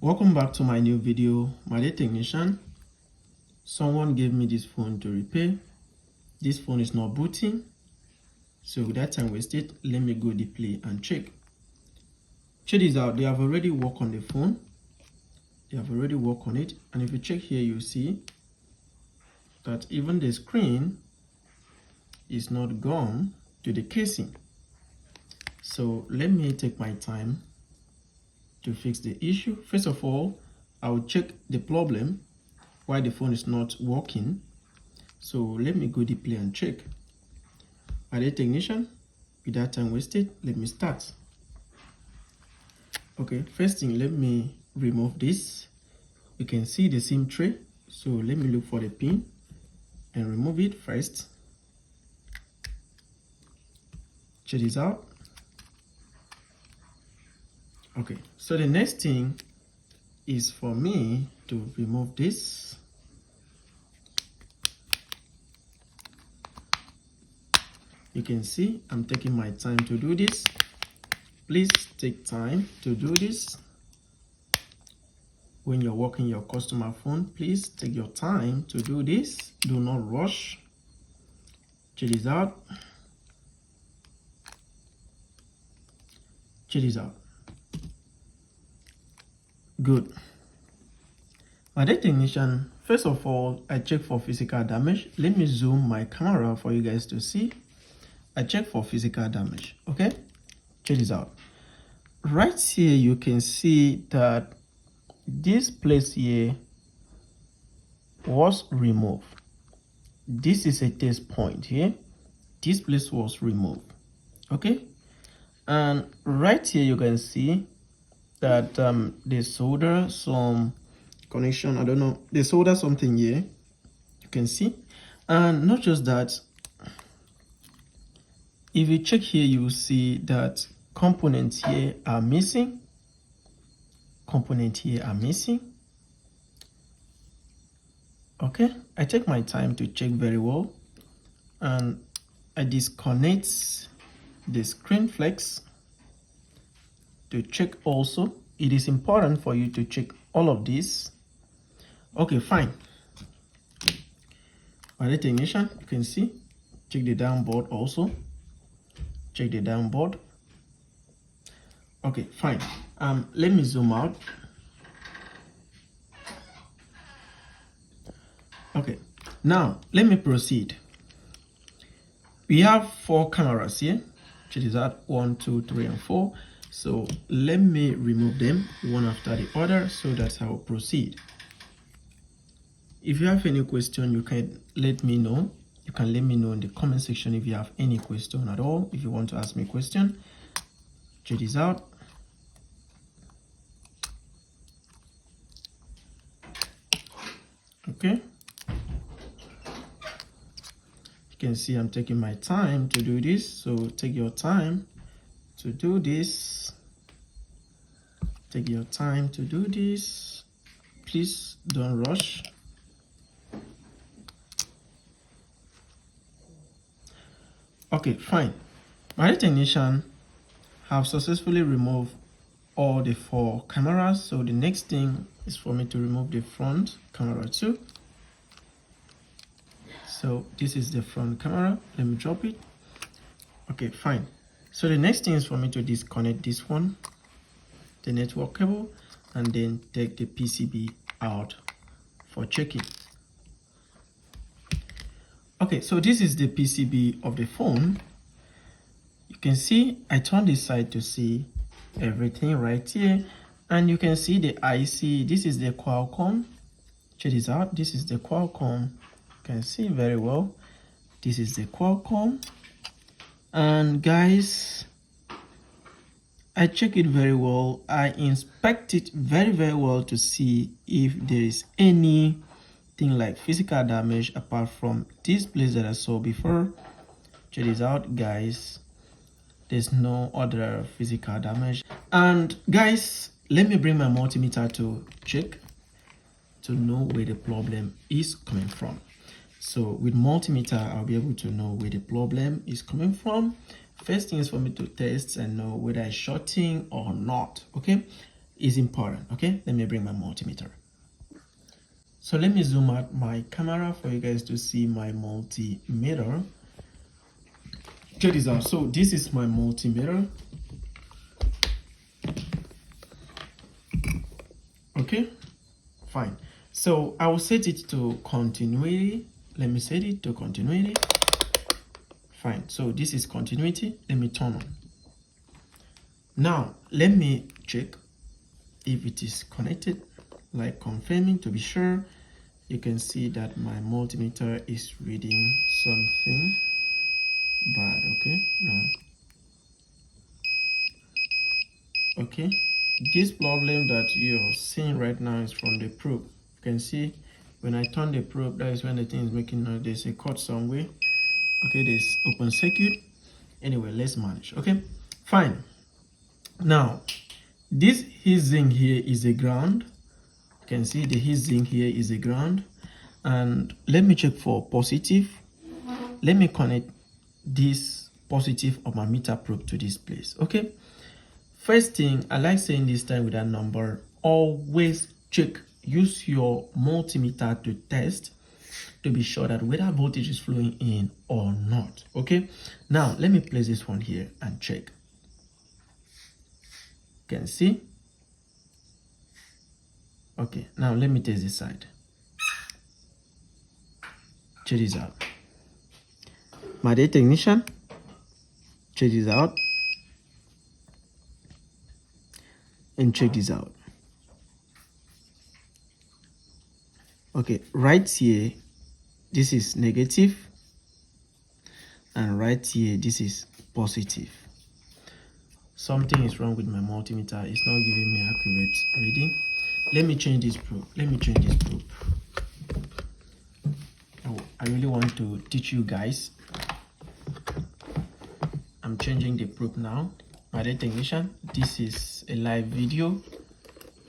Welcome back to my new video. My dear technician, someone gave me this phone to repair. This phone is not booting, so with that time wasted, let me go deeply and check this out. They have already worked on the phone, they have already worked on it, and if you check here, you see that even the screen is not gone to the casing. So let me take my time to fix the issue. First of all, I will check the problem, why the phone is not working. So let me go deeply and check. My dear technician, without time wasted, let me start. Okay, first thing, let me remove this. You can see the SIM tray, so let me look for the pin and remove it first. Check this out. Okay, so the next thing is for me to remove this. You can see I'm taking my time to do this. Please take time to do this. When you're working your customer phone, please take your time to do this. Do not rush. Check this out. Check this out. Good. My dear technician, first of all, I check for physical damage. Let me zoom my camera for you guys to see. I check for physical damage. Okay, check this out. Right here, you can see that this place here was removed. This is a test point here. This place was removed. Okay, and right here you can see that they solder some connection. I don't know, they solder something here. You can see, and not just that. If you check here, you will see that components here are missing. Components here are missing. Okay, I take my time to check very well, and I disconnect the screen flex to check also. It is important for you to check all of this. Okay, fine. My dear technician, you can see, check the downboard also. Check the downboard. Okay, fine. Let me zoom out. Okay, now let me proceed. We have 4 cameras here. Check this out, 1, 2, 3, and 4. So let me remove them one after the other so that I will proceed. If you have any question, you can let me know. You can let me know in the comment section if you have any question at all. If you want to ask me a question, check this out. Okay. You can see I'm taking my time to do this. So take your time to do this. Take your time to do this. Please don't rush. Okay, fine. My technician have successfully removed all the 4 cameras. So the next thing is for me to remove the front camera too. So this is the front camera. Let me drop it. Okay, fine. So the next thing is for me to disconnect this one, the network cable, and then take the PCB out for checking. Okay, so this is the PCB of the phone. You can see I turn this side to see everything right here, and you can see the IC. This is the Qualcomm. Check this out. This is the Qualcomm. You can see very well. This is the Qualcomm. And guys, I check it very well. I inspect it very well to see if there is anything like physical damage apart from this place that I saw before. Check this out, guys. There's no other physical damage. And guys, let me bring my multimeter to check to know where the problem is coming from. So with multimeter, I'll be able to know where the problem is coming from. First thing is for me to test and know whether it's shorting or not. Okay, is important. Okay, let me bring my multimeter. So let me zoom out my camera for you guys to see my multimeter. Check this out. So this is my multimeter. Okay, fine. So I will set it to continuity. Let me set it to continuity. Fine. So this is continuity. Let me turn on. Now let me check if it is connected, like confirming to be sure. You can see that my multimeter is reading something bad. Okay, no. Okay, this problem that you're seeing right now is from the probe. You can see when I turn the probe, that is when the thing is making noise. There's a cut somewhere. Okay, there's open circuit. Anyway, let's manage. Okay, fine. Now this heat zinc here is a ground. You can see the heat zinc here is a ground. And let me check for positive. Let me connect this positive of my meter probe to this place. Okay, first thing I like saying this time with that number, always check, use your multimeter to test to be sure that whether voltage is flowing in or not. Okay, now let me place this one here and check. You can see. Okay, now let me test this side. Check this out. My dear technician, check this out. And check this out. Okay, right here, this is negative. And right here, this is positive. Something is wrong with my multimeter. It's not giving me accurate reading. Let me change this probe. Let me change this probe. Oh, I really want to teach you guys. I'm changing the probe now. My dear technician, this is a live video.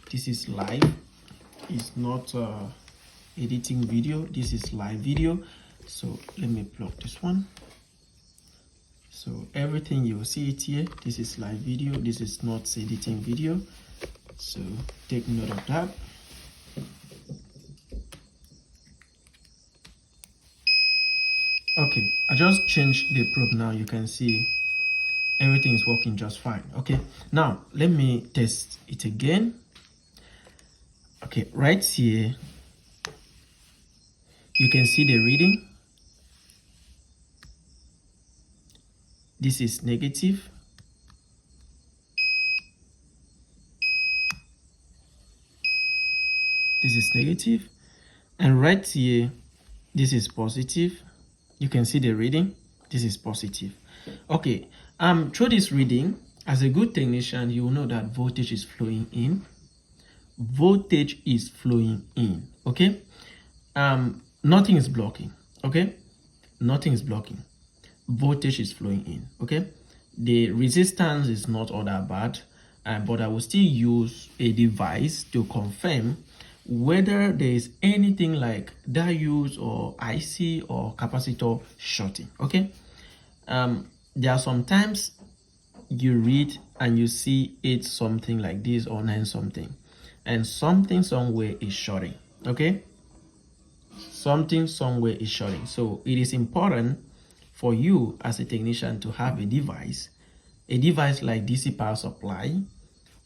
This is live. It's not editing video. This is live video. So let me plug this one. So everything you will see it here. This is live video. This is not editing video. So take note of that. Okay, I just changed the probe now. You can see everything is working just fine. Okay, now let me test it again. Okay, right here you can see the reading. This is negative. This is negative. And right here, this is positive. You can see the reading. This is positive. Okay, through this reading, as a good technician, you will know that voltage is flowing in. Voltage is flowing in. Okay, nothing is blocking. Okay, nothing is blocking. Voltage is flowing in. Okay, the resistance is not all that bad, but I will still use a device to confirm whether there is anything like diode or IC or capacitor shorting. Okay, there are sometimes you read and you see 8 something like this or 9 something, and something somewhere is shorting. Okay, something somewhere is shorting. So it is important for you as a technician to have a device like DC power supply,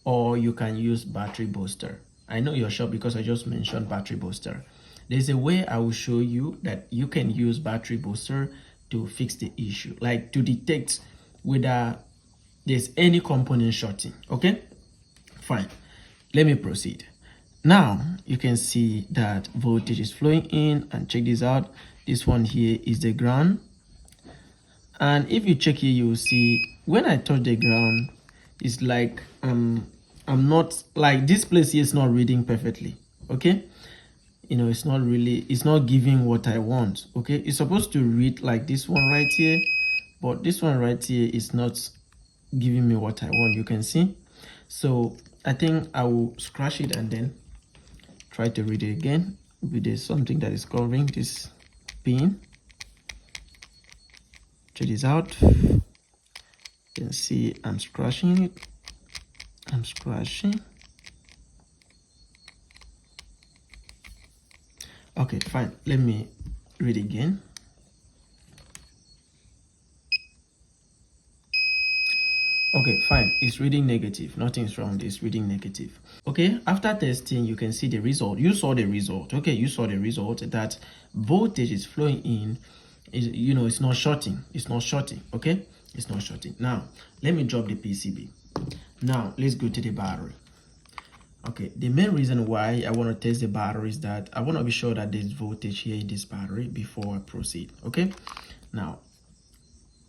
or you can use battery booster. I know you're sure because I just mentioned battery booster. There's a way I will show you that you can use battery booster to fix the issue, like to detect whether there's any component shorting. Okay, fine. Let me proceed. Now you can see that voltage is flowing in, and check this out. This one here is the ground. And if you check here, you will see when I touch the ground, it's like I'm not, like, this place here is not reading perfectly. Okay, you know, it's not giving what I want. Okay, it's supposed to read like this one right here, but this one right here is not giving me what I want. You can see. So I think I will scratch it and then try to read it again. Maybe there's something that is covering this pin. Check this out. You can see I'm scratching it. I'm scratching. Okay, fine, let me read again. Okay, fine, it's reading negative, nothing's wrong, it's reading negative. Okay, after testing, you can see the result. You saw the result. Okay, you saw the result that voltage is flowing in, it's not shorting, okay, it's not shorting. Now let me drop the PCB. Now let's go to the battery. Okay, the main reason why I want to test the battery is that I want to be sure that there's voltage here in this battery before I proceed. Okay, now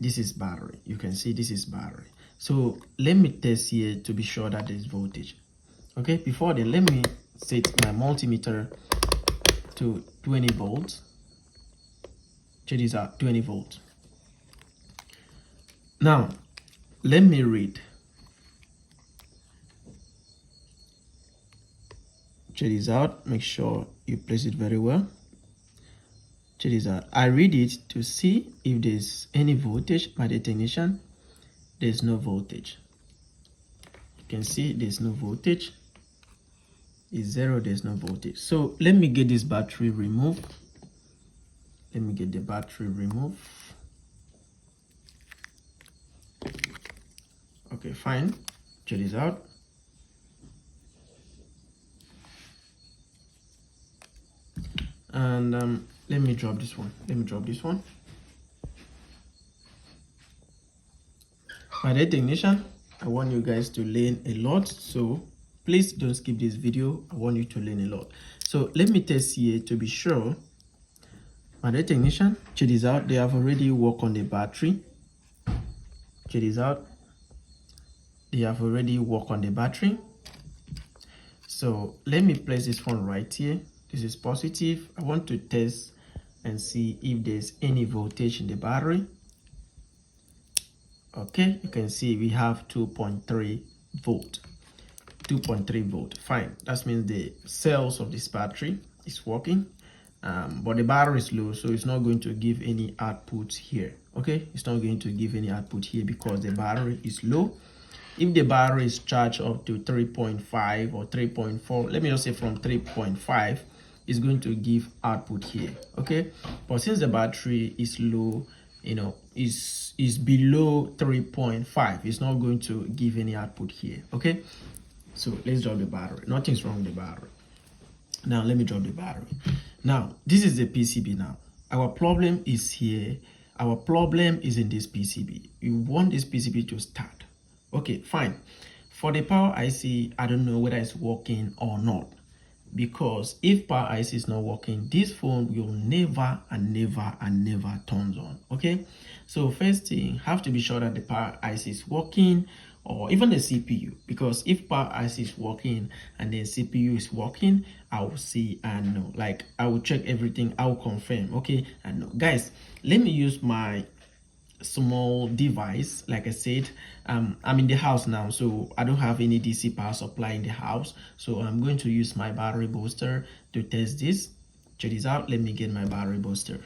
this is battery, you can see this is battery. So let me test here to be sure that there's voltage. Okay, before then, let me set my multimeter to 20 volts. Check this out, 20 volts. Now let me read. Check this out, make sure you place it very well. Check this out, I read it to see if there's any voltage by the technician. There's no voltage. You can see there's no voltage. It's zero, there's no voltage. So let me get this battery removed. Let me get the battery removed. Okay, fine. Check this out. And let me drop this one. By the technician, I want you guys to learn a lot, so please don't skip this video. I want you to learn a lot. So let me test here to be sure. By the technician, check this out, they have already worked on the battery. Check this out, they have already worked on the battery. So let me place this one right here. This is positive. I want to test and see if there's any voltage in the battery. Okay, you can see we have 2.3 volt. 2.3 volt. Fine, that means the cells of this battery is working, but the battery is low, so it's not going to give any output here. Okay, it's not going to give any output here because the battery is low. If the battery is charged up to 3.5 or 3.4, let me just say from 3.5, it's going to give output here. Okay, but since the battery is low, is below 3.5, it's not going to give any output here. Okay, so let's drop the battery. Nothing's wrong with the battery. Now let me drop the battery. Now this is the PCB. Now our problem is here. Our problem is in this PCB. We want this PCB to start. Okay, fine. For the power IC, I don't know whether it's working or not, because if power IC is not working, this phone will never turns on. Okay, so first thing, have to be sure that the power IC is working, or even the CPU, because if power IC is working and then CPU is working, I will see and know. Like, I will check everything, I will confirm. Okay, and know. Guys, let me use my small device. Like I said, I'm in the house now, so I don't have any DC power supply in the house, so I'm going to use my battery booster to test this. Check this out, let me get my battery booster.